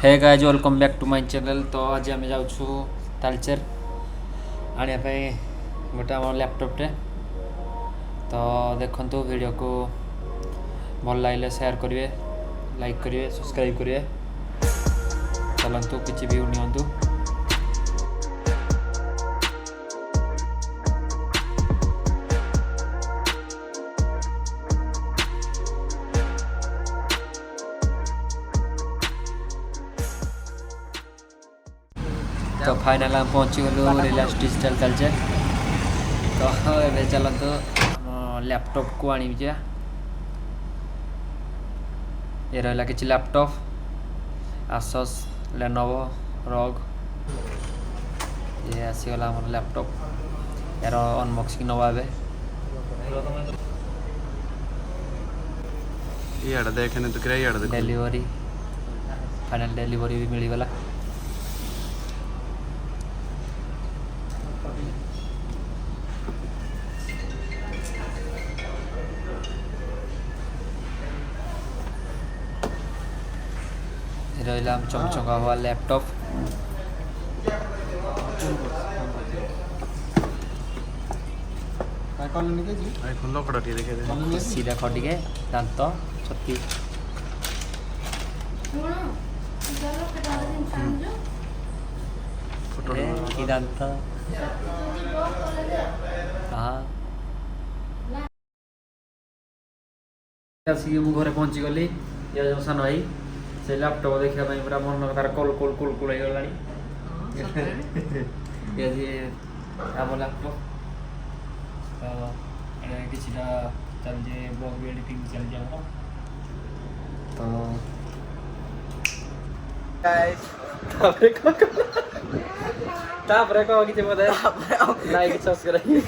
Hey guys welcome back to my channel. तो आज आम जाऊँ तालचेर आने गोटे आम लैपटॉप टे। तो देखो वीडियो को भल लगे शेयर करेंगे, लाइक करेंगे, सब्सक्राइब करेंगे। चलतु किसी व्यू नियंतु। तो फाइनल हम पहुँची गलु रिलायंस डिजिटल तालचेर। तो ये चलतु लैपटॉप को आनी जा। ये रहा कि लैपटॉप आसस लेनोवो रॉग। ये आसीगला आम लैपटॉप यार अनबॉक्सिंग नवा डेलीवरी फाइनल डेलीवरी भी मिलगला। रहा चमचका हुआ लैपटॉप। सीधा खटिके दांत छती कि दांत घरे पहुँची गली। ये सान भाई से लैपटॉप देखा पूरा मन तार कल कल कल कल हो आम लैपटॉप। तो किसी चलजे ब्लॉग भी एडिटिंग चलजे आम। तो कह कि लाइक सब्सक्राइब